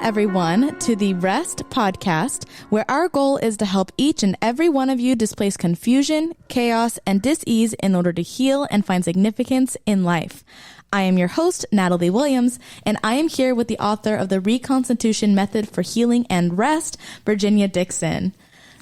everyone, to the R.E.S.T podcast, where our goal is to help each and every one of you displace confusion, chaos, and dis-ease in order to heal and find significance in life. I am your host, Natalie Williams, and I am here with the author of the Reconstitution Method for Healing and Rest, Virginia Dixon.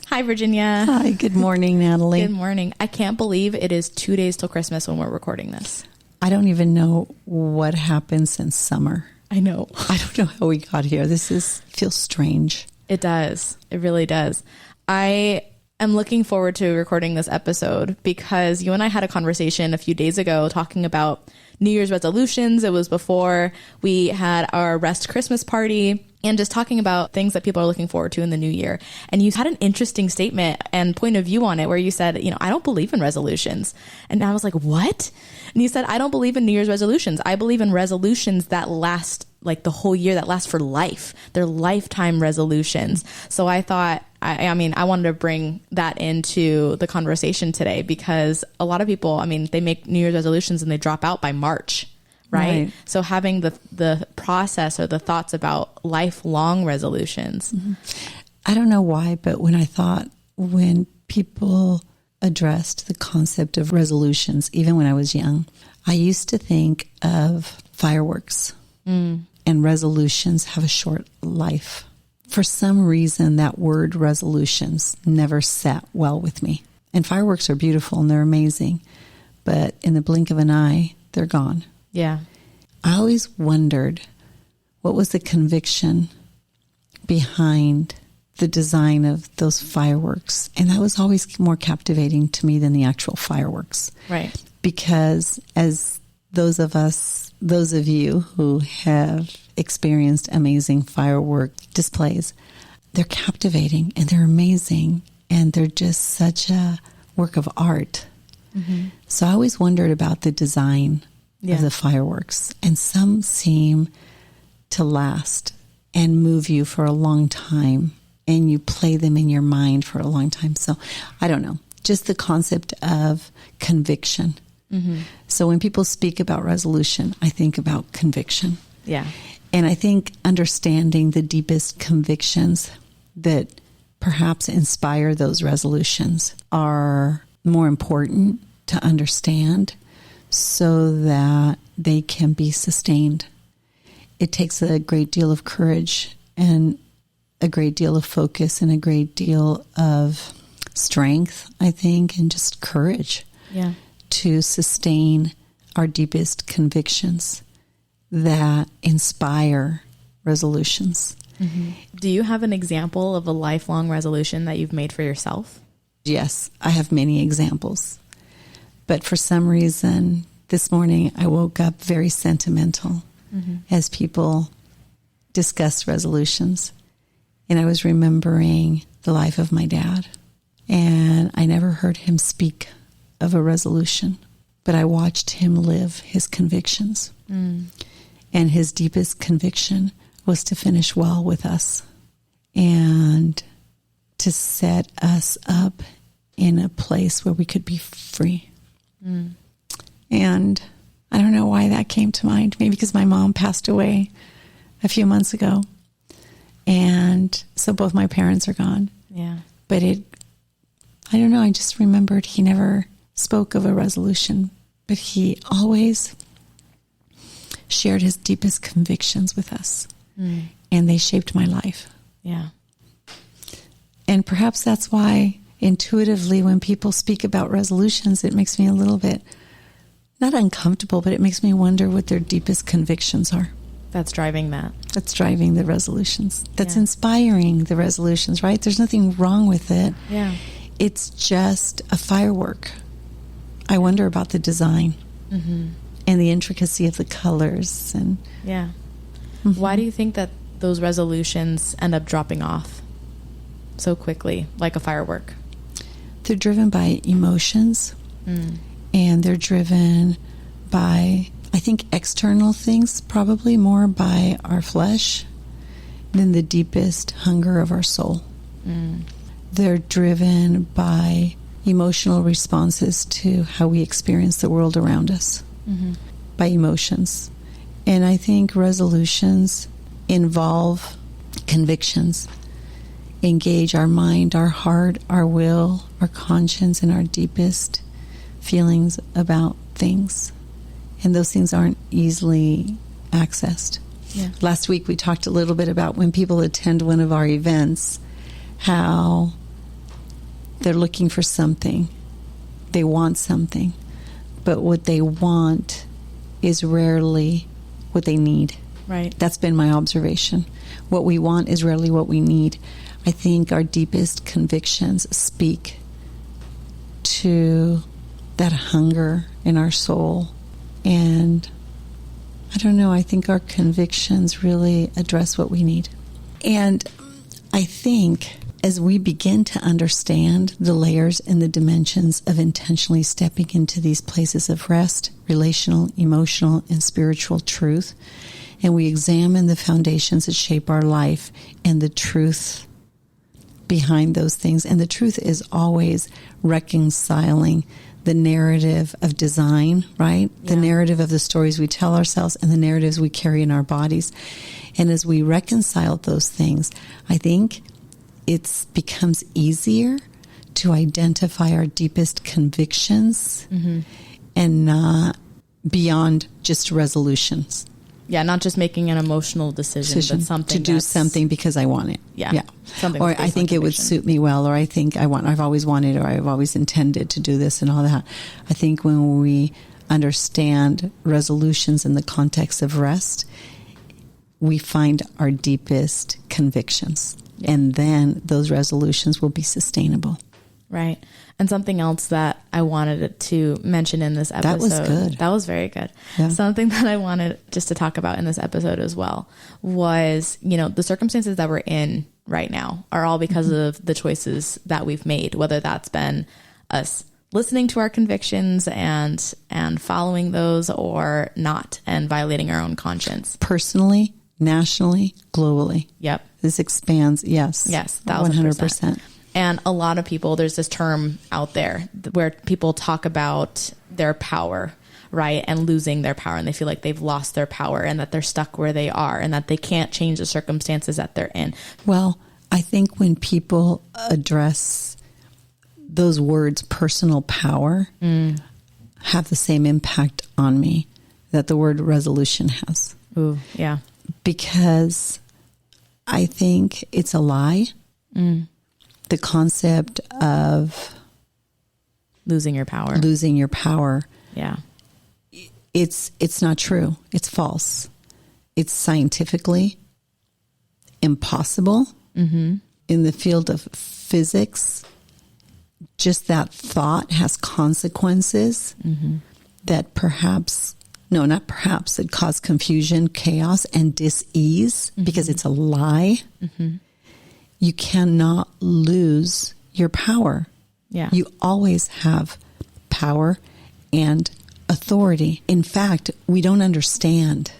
Hi, Virginia. Hi, good morning, Natalie. Good morning. I can't believe it is 2 days till Christmas when we're recording this. I don't even know what happened since summer. I know. I don't know how we got here. Feels strange. It does. It really does. I am looking forward to recording this episode because you and I had a conversation a few days ago talking about New Year's resolutions. It was before we had our R.E.S.T Christmas party and just talking about things that people are looking forward to in the new year. And you had an interesting statement and point of view on it where you said, I don't believe in resolutions. And I was like, what? And you said, I don't believe in New Year's resolutions. I believe in resolutions that last like the whole year, that last for life. They're lifetime resolutions. So I thought, I wanted to bring that into the conversation today because a lot of people, they make New Year's resolutions and they drop out by March. Right. So having the process or the thoughts about lifelong resolutions. Mm-hmm. I don't know why, but when people addressed the concept of resolutions, even when I was young, I used to think of fireworks and resolutions have a short life. For some reason, that word resolutions never sat well with me. And fireworks are beautiful and they're amazing, but in the blink of an eye, they're gone. Yeah. I always wondered what was the conviction behind the design of those fireworks. And that was always more captivating to me than the actual fireworks. Right. Because as those of you who have experienced amazing firework displays, they're captivating and they're amazing and they're just such a work of art. Mm-hmm. So I always wondered about the design of the fireworks, and some seem to last and move you for a long time, and you play them in your mind for a long time. So I don't know, just the concept of conviction. Mm-hmm. So when people speak about resolution, I think about conviction. Yeah. And I think understanding the deepest convictions that perhaps inspire those resolutions are more important to understand so that they can be sustained. It takes a great deal of courage and a great deal of focus and a great deal of strength, I think, and just courage to sustain our deepest convictions that inspire resolutions. Mm-hmm. Do you have an example of a lifelong resolution that you've made for yourself? Yes, I have many examples. But for some reason, this morning I woke up very sentimental as people discuss resolutions. And I was remembering the life of my dad. And I never heard him speak of a resolution, but I watched him live his convictions. And his deepest conviction was to finish well with us and to set us up in a place where we could be free. And I don't know why that came to mind. Maybe because my mom passed away a few months ago. And so both my parents are gone. Yeah. But I don't know. I just remembered he never spoke of a resolution, but he always shared his deepest convictions with us. And they shaped my life. Yeah. And perhaps that's why intuitively when people speak about resolutions, it makes me a little bit, not uncomfortable, but it makes me wonder what their deepest convictions are. That's driving that. That's driving the resolutions. That's inspiring the resolutions, right? There's nothing wrong with it. Yeah. It's just a firework. I wonder about the design and the intricacy of the colors. And why do you think that those resolutions end up dropping off so quickly, like a firework? They're driven by emotions, and they're driven by, I think, external things, probably more by our flesh than the deepest hunger of our soul. They're driven by emotional responses to how we experience the world around us, by emotions. And I think resolutions involve convictions. Engage our mind, our heart, our will, our conscience, and our deepest feelings about things. And those things aren't easily accessed. Yeah. Last week we talked a little bit about when people attend one of our events, how they're looking for something. They want something. But what they want is rarely what they need. Right. That's been my observation. What we want is rarely what we need. I think our deepest convictions speak to that hunger in our soul. And I don't know, I think our convictions really address what we need. And I think as we begin to understand the layers and the dimensions of intentionally stepping into these places of rest, relational, emotional, and spiritual truth, and we examine the foundations that shape our life and the truth behind those things. And the truth is always reconciling the narrative of design, right? Yeah. The narrative of the stories we tell ourselves and the narratives we carry in our bodies. And as we reconcile those things, I think it becomes easier to identify our deepest convictions and not beyond just resolutions. Yeah, not just making an emotional decision but something to do something because I want it. Yeah. Something or I think it would suit me well, or I think I've always wanted, or I've always intended to do this and all that. I think when we understand resolutions in the context of rest, we find our deepest convictions. Yeah. And then those resolutions will be sustainable. Right. And something else that I wanted to mention in this episode. That was good. That was very good. Yeah. Something that I wanted just to talk about in this episode as well was, the circumstances that we're in right now are all because of the choices that we've made, whether that's been us listening to our convictions and following those or not, and violating our own conscience. Personally, nationally, globally. Yep. This expands. Yes. Yes. 100%. And a lot of people, there's this term out there where people talk about their power, right? And losing their power. And they feel like they've lost their power and that they're stuck where they are and that they can't change the circumstances that they're in. Well, I think when people address those words, personal power, have the same impact on me that the word resolution has. Ooh, yeah. Because I think it's a lie. The concept of losing your power. Yeah. It's not true. It's false. It's scientifically impossible. In the field of physics, just that thought has consequences that that cause confusion, chaos, and dis-ease because it's a lie. You cannot lose your power. Yeah. You always have power and authority. In fact, we don't understand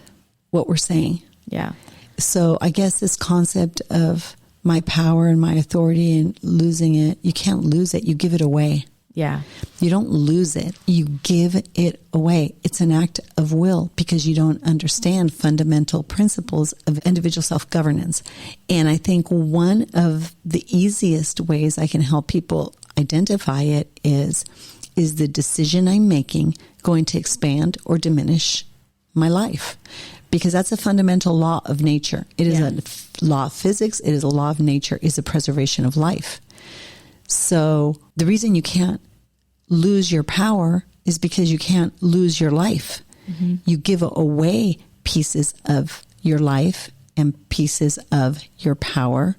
what we're saying. Yeah. So I guess this concept of my power and my authority and losing it, you can't lose it. You give it away. Yeah. You don't lose it. You give it away. It's an act of will because you don't understand fundamental principles of individual self-governance. And I think one of the easiest ways I can help people identify it is the decision I'm making going to expand or diminish my life? Because that's a fundamental law of nature. It is a law of physics. It is a law of nature, is the preservation of life. So the reason you can't lose your power is because you can't lose your life. You give away pieces of your life and pieces of your power,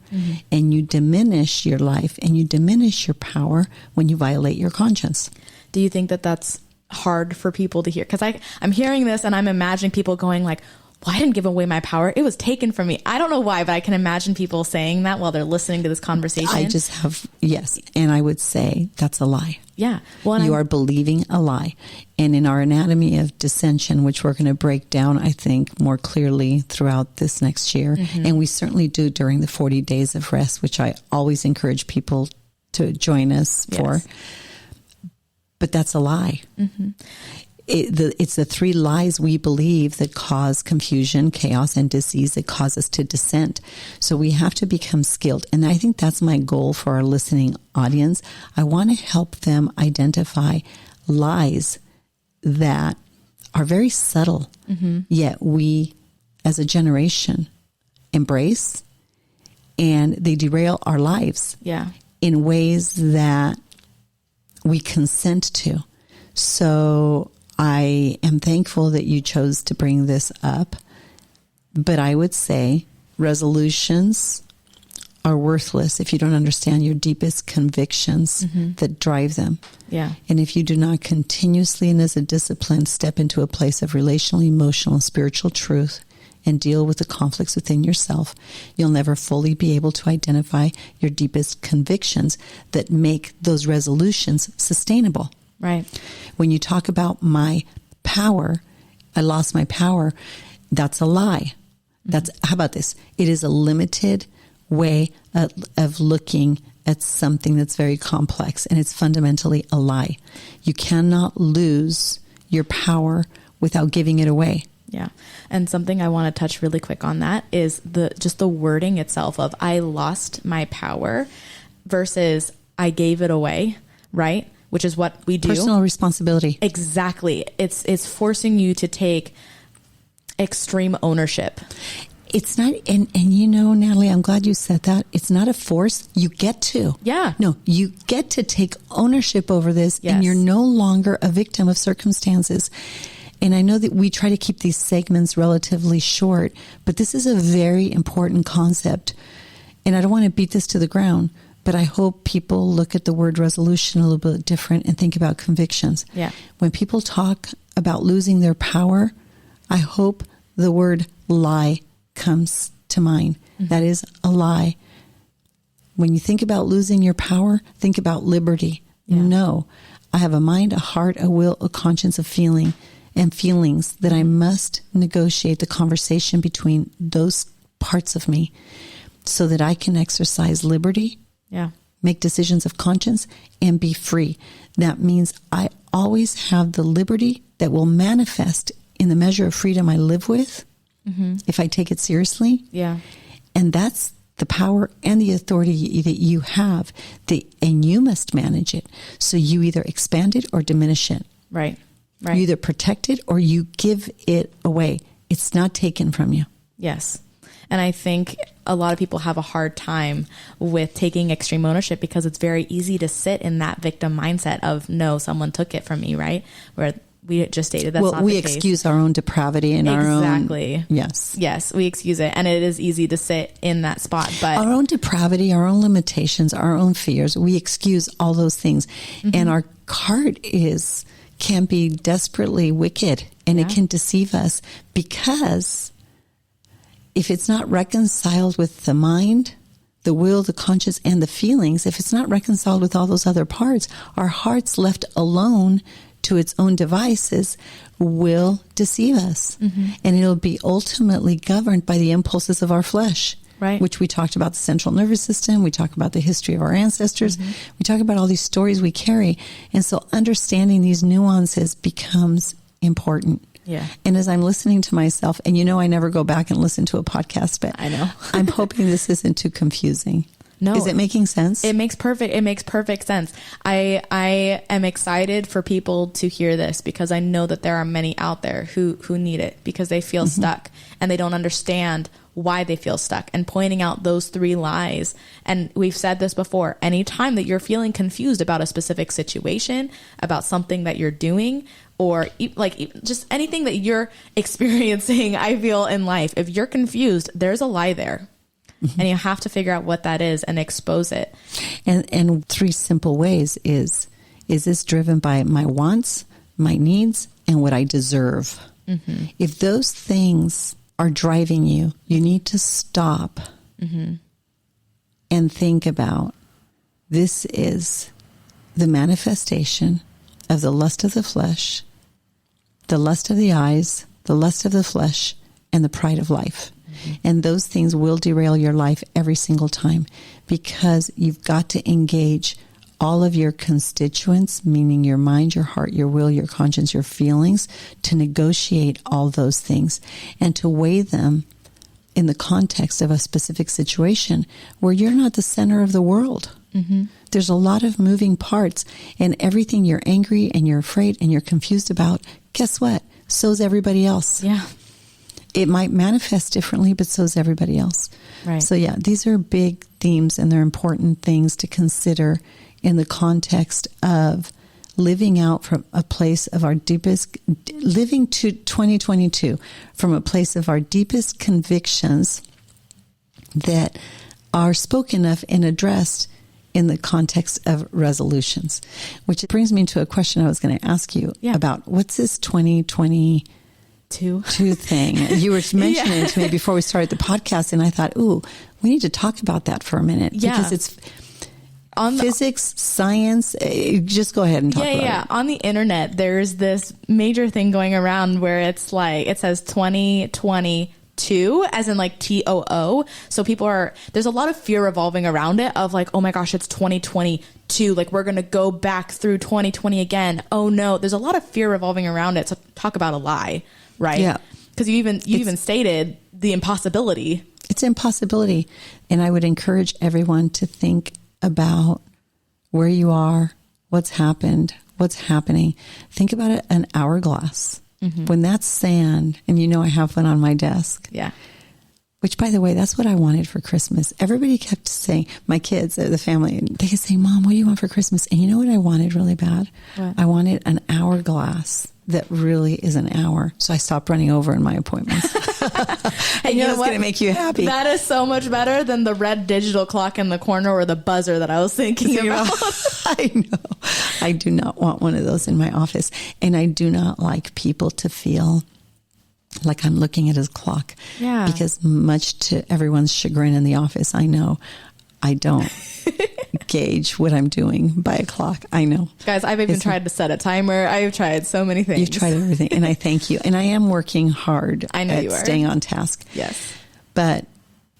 and you diminish your life and you diminish your power when you violate your conscience. Do you think that that's hard for people to hear? Because I'm hearing this and I'm imagining people going like, well, I didn't give away my power. It was taken from me. I don't know why, but I can imagine people saying that while they're listening to this conversation. I just have, yes. And I would say that's a lie. Yeah. Well, you are believing a lie. And in our anatomy of dissension, which we're going to break down, I think, more clearly throughout this next year, and we certainly do during the 40 days of rest, which I always encourage people to join us for. But that's a lie. It's the three lies we believe that cause confusion, chaos, and disease, that cause us to dissent. So we have to become skilled. And I think that's my goal for our listening audience. I want to help them identify lies that are very subtle, yet we, as a generation, embrace, and they derail our lives in ways that we consent to. So I am thankful that you chose to bring this up, but I would say resolutions are worthless if you don't understand your deepest convictions that drive them. Yeah. And if you do not continuously and as a discipline step into a place of relational, emotional, and spiritual truth and deal with the conflicts within yourself, you'll never fully be able to identify your deepest convictions that make those resolutions sustainable. Right. When you talk about my power, I lost my power, that's a lie. That's, how about this? It is a limited way of looking at something that's very complex, and it's fundamentally a lie. You cannot lose your power without giving it away. Yeah. And something I want to touch really quick on that is just the wording itself of I lost my power versus I gave it away, right? Which is what we do. Personal responsibility. Exactly. It's forcing you to take extreme ownership. It's not, and you know, Natalie, I'm glad you said that. It's not a force. You get to. Yeah. No, you get to take ownership over this, Yes. and you're no longer a victim of circumstances. And I know that we try to keep these segments relatively short, but this is a very important concept. And I don't want to beat this to the ground, but I hope people look at the word resolution a little bit different and think about convictions. Yeah. When people talk about losing their power, I hope the word lie comes to mind. That is a lie. When you think about losing your power, think about liberty. Yeah. No, I have a mind, a heart, a will, a conscience, a feeling, and feelings that I must negotiate the conversation between those parts of me so that I can exercise liberty, make decisions of conscience, and be free. That means I always have the liberty that will manifest in the measure of freedom I live with, if I take it seriously. Yeah. And that's the power and the authority that you have, and you must manage it. So you either expand it or diminish it. Right. You either protect it or you give it away. It's not taken from you. Yes. And I think a lot of people have a hard time with taking extreme ownership because it's very easy to sit in that victim mindset of, no, someone took it from me, right? Where we just stated that's not the case. We excuse our own depravity and our own... Exactly. Yes. Yes, we excuse it. And it is easy to sit in that spot. But our own depravity, our own limitations, our own fears, we excuse all those things. And our heart can be desperately wicked, and it can deceive us, because if it's not reconciled with the mind, the will, the conscience, and the feelings, if it's not reconciled with all those other parts, our heart's left alone to its own devices will deceive us. And it'll be ultimately governed by the impulses of our flesh, right? Which we talked about the central nervous system. We talk about the history of our ancestors. We talk about all these stories we carry. And so understanding these nuances becomes important. Yeah. And as I'm listening to myself, and you know, I never go back and listen to a podcast, but I know. I'm hoping this isn't too confusing. No. Is it making sense? It makes perfect sense. I am excited for people to hear this, because I know that there are many out there who need it, because they feel stuck and they don't understand why they feel stuck, and pointing out those three lies. And we've said this before, anytime that you're feeling confused about a specific situation, about something that you're doing, or just anything that you're experiencing, I feel, in life, if you're confused, there's a lie there. And you have to figure out what that is and expose it. And three simple ways is this driven by my wants, my needs, and what I deserve? If those things are driving you, you need to stop and think about, this is the manifestation of the lust of the flesh, the lust of the eyes, the lust of the flesh, and the pride of life. And those things will derail your life every single time, because you've got to engage all of your constituents, meaning your mind, your heart, your will, your conscience, your feelings, to negotiate all those things and to weigh them in the context of a specific situation where you're not the center of the world. Mm-hmm. There's a lot of moving parts, and everything you're angry and you're afraid and you're confused about, guess what? So's everybody else. Yeah. It might manifest differently, but so's everybody else. Right. So yeah, these are big themes, and they're important things to consider in the context of living out from a place of our deepest, living to 2022 from a place of our deepest convictions that are spoken of and addressed in the context of resolutions. Which brings me to a question I was going to ask you about. What's this 2022 thing? You were mentioning it to me before we started the podcast, and I thought, ooh, we need to talk about that for a minute. Yeah. Because it's on physics, science, just go ahead and talk about it. On the internet, there's this major thing going around where it's like, it says 2022, as in like TOO. So there's a lot of fear revolving around it of like, oh my gosh, it's 2022. Like, we're going to go back through 2020 again. Oh no, there's a lot of fear revolving around it. So talk about a lie, right? Yeah. Because you even stated the impossibility. It's impossibility. And I would encourage everyone to think about where you are, what's happened, what's happening. Think about it, an hourglass. Mm-hmm. When that's sand, and you know I have one on my desk. Yeah. Which, by the way, that's what I wanted for Christmas. Everybody kept saying, my kids, the family, they could say, Mom, what do you want for Christmas? And you know what I wanted really bad? What? I wanted an hourglass that really is an hour. So I stopped running over in my appointments. I know it's going to make you happy. That is so much better than the red digital clock in the corner or the buzzer that I was thinking about. I know. I do not want one of those in my office. And I do not like people to feel like I'm looking at his clock. Yeah. Because much to everyone's chagrin in the office, I know I don't gauge what I'm doing by a clock. I know. Guys, I've even tried to set a timer. I've tried so many things. You've tried everything, and I thank you. And I am working hard at staying on task. Yes. But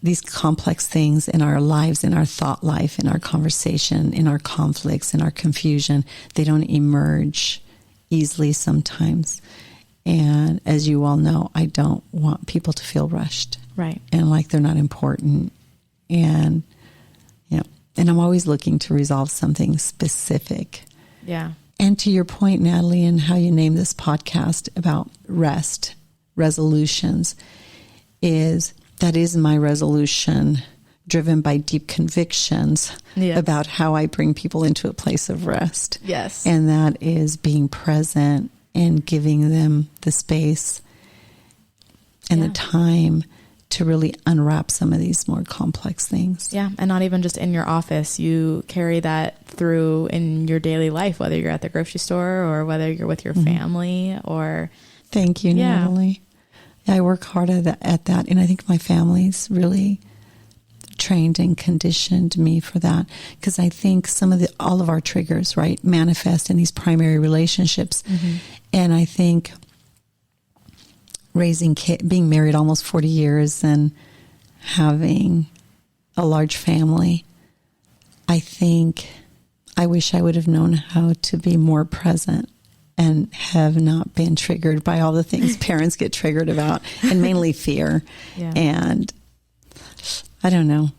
these complex things in our lives, in our thought life, in our conversation, in our conflicts, in our confusion, they don't emerge easily sometimes. And as you all know, I don't want people to feel rushed. Right. And like they're not important. And and I'm always looking to resolve something specific. Yeah. And to your point, Natalie, and how you named this podcast about rest, resolutions, that is my resolution, driven by deep convictions about how I bring people into a place of rest. Yes. And that is being present and giving them the space and the time to really unwrap some of these more complex things. Yeah. And not even just in your office. You carry that through in your daily life, whether you're at the grocery store or whether you're with your family or... Thank you, Natalie. I work hard at that. And I think my family's really trained and conditioned me for that. Because I think all of our triggers, right, manifest in these primary relationships. Mm-hmm. And I think being married almost 40 years and having a large family, I think I wish I would have known how to be more present and have not been triggered by all the things parents get triggered about, and mainly fear. Yeah. And I don't know.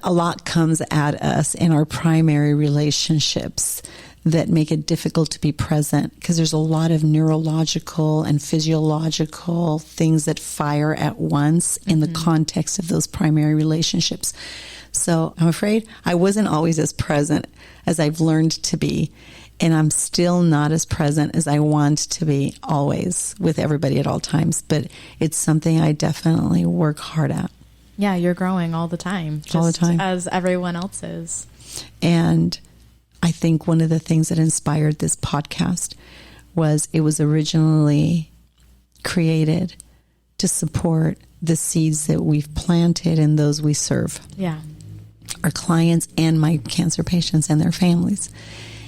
A lot comes at us in our primary relationships that make it difficult to be present, because there's a lot of neurological and physiological things that fire at once in the context of those primary relationships. So I'm afraid I wasn't always as present as I've learned to be, and I'm still not as present as I want to be always with everybody at all times, but it's something I definitely work hard at. Yeah, you're growing all the time. All the time. As everyone else is. And I think one of the things that inspired this podcast was it was originally created to support the seeds that we've planted and those we serve. Yeah. Our clients and my cancer patients and their families.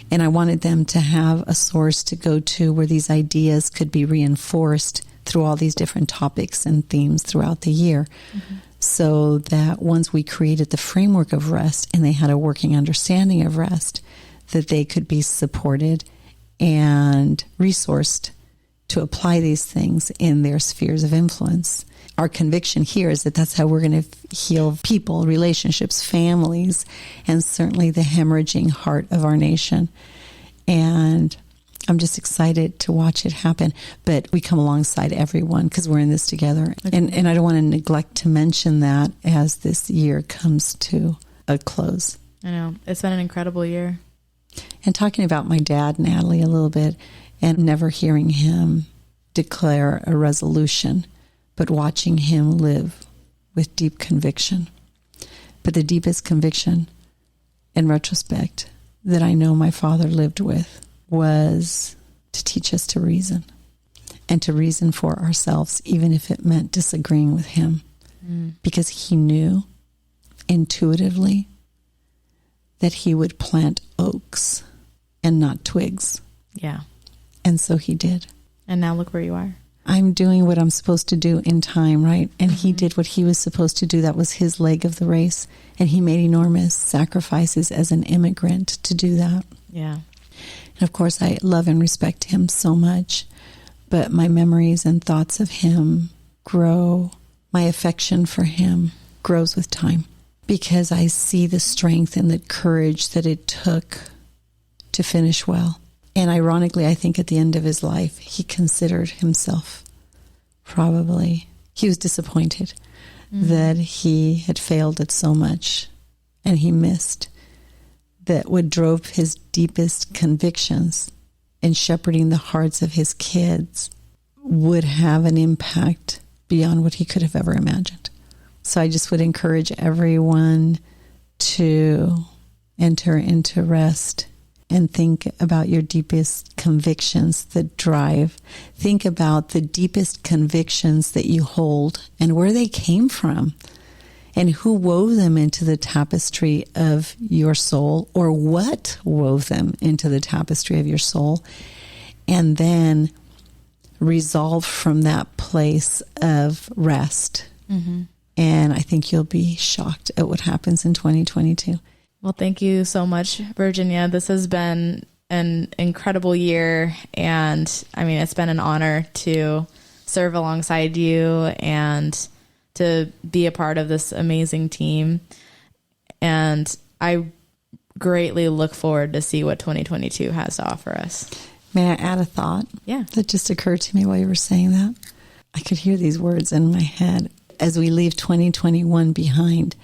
And I wanted them to have a source to go to where these ideas could be reinforced through all these different topics and themes throughout the year. Mm-hmm. So that once we created the framework of rest and they had a working understanding of rest, that they could be supported and resourced to apply these things in their spheres of influence. Our conviction here is that that's how we're going to heal people, relationships, families, and certainly the hemorrhaging heart of our nation. And I'm just excited to watch it happen. But we come alongside everyone because we're in this together. Okay. And I don't want to neglect to mention that as this year comes to a close. I know. It's been an incredible year. And talking about my dad, Natalie, a little bit, and never hearing him declare a resolution, but watching him live with deep conviction. But the deepest conviction, in retrospect, that I know my father lived with was to teach us to reason, and to reason for ourselves, even if it meant disagreeing with him, because he knew intuitively that he would plant oaks and not twigs. Yeah. And so he did. And now look where you are. I'm doing what I'm supposed to do in time, right? And he did what he was supposed to do. That was his leg of the race. And he made enormous sacrifices as an immigrant to do that. Yeah. And of course, I love and respect him so much. But my memories and thoughts of him grow. My affection for him grows with time, because I see the strength and the courage that it took to finish well. And ironically, I think at the end of his life, he considered himself he was disappointed that he had failed at so much, and he missed that what drove his deepest convictions in shepherding the hearts of his kids would have an impact beyond what he could have ever imagined. So I just would encourage everyone to enter into rest and think about your deepest convictions that drive. Think about the deepest convictions that you hold and where they came from and who wove them into the tapestry of your soul, or what wove them into the tapestry of your soul. And then resolve from that place of rest. Mm-hmm. And I think you'll be shocked at what happens in 2022. Well, thank you so much, Virginia. This has been an incredible year. And I mean, it's been an honor to serve alongside you and to be a part of this amazing team. And I greatly look forward to see what 2022 has to offer us. May I add a thought? Yeah. That just occurred to me while you were saying that. I could hear these words in my head. As we leave 2021 behind,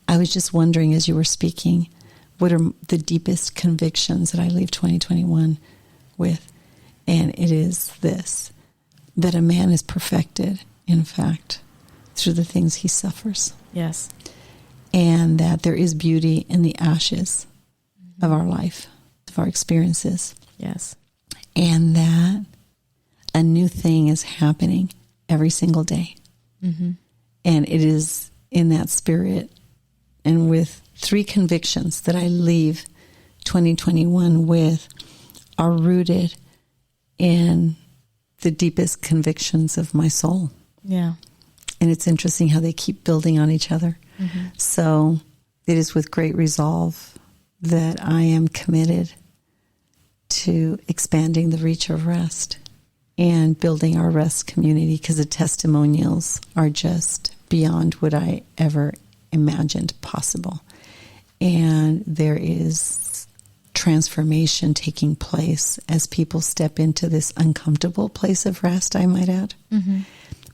I was just wondering as you were speaking, what are the deepest convictions that I leave 2021 with? And it is this, that a man is perfected, in fact, through the things he suffers. Yes. And that there is beauty in the ashes of our life, of our experiences. Yes. And that a new thing is happening every single day. Mm-hmm. And it is in that spirit and with three convictions that I leave 2021 with are rooted in the deepest convictions of my soul. Yeah. And it's interesting how they keep building on each other. Mm-hmm. So it is with great resolve that I am committed to expanding the reach of R.E.S.T and building our R.E.S.T community, because the testimonials are just beyond what I ever imagined possible. And there is transformation taking place as people step into this uncomfortable place of rest, I might add. Mm-hmm.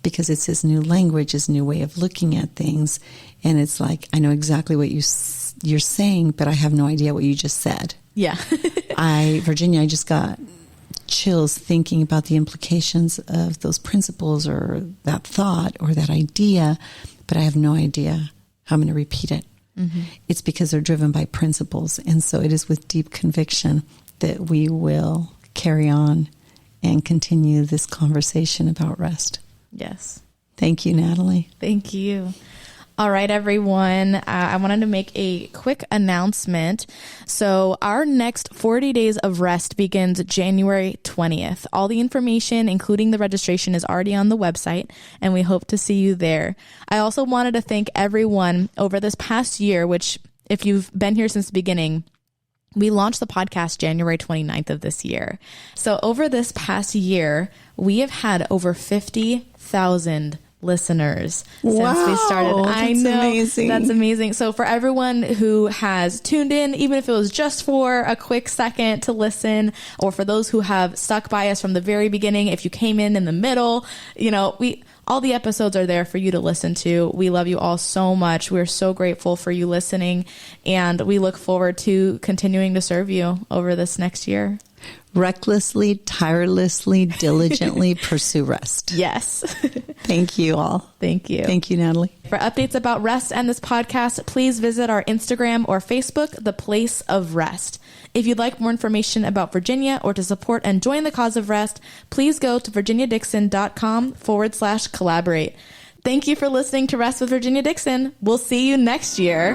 Because it's this new language, this new way of looking at things. And it's like, I know exactly what you're saying, but I have no idea what you just said. Yeah. Virginia, I just got chills thinking about the implications of those principles or that thought or that idea, but I have no idea how I'm going to repeat it. Mm-hmm. It's because they're driven by principles. And so it is with deep conviction that we will carry on and continue this conversation about rest. Yes. Thank you, Natalie. Thank you. All right, everyone. I wanted to make a quick announcement. So our next 40 days of rest begins January 20th. All the information, including the registration, is already on the website, and we hope to see you there. I also wanted to thank everyone over this past year, which if you've been here since the beginning, We launched the podcast January 29th of this year. So over this past year, we have had over 50,000 listeners since we started. I know. Amazing. That's amazing. So for everyone who has tuned in, even if it was just for a quick second to listen, or for those who have stuck by us from the very beginning, if you came in the middle, all the episodes are there for you to listen to. We love you all so much. We're so grateful for you listening, and we look forward to continuing to serve you over this next year. Recklessly, tirelessly, diligently pursue rest. Yes. Thank you all. Thank you. Thank you, Natalie. For updates about Rest and this podcast, please visit our Instagram or Facebook, The Place of Rest. If you'd like more information about Virginia or to support and join the cause of Rest, please go to virginiadixon.com/collaborate. Thank you for listening to Rest with Virginia Dixon. We'll see you next year.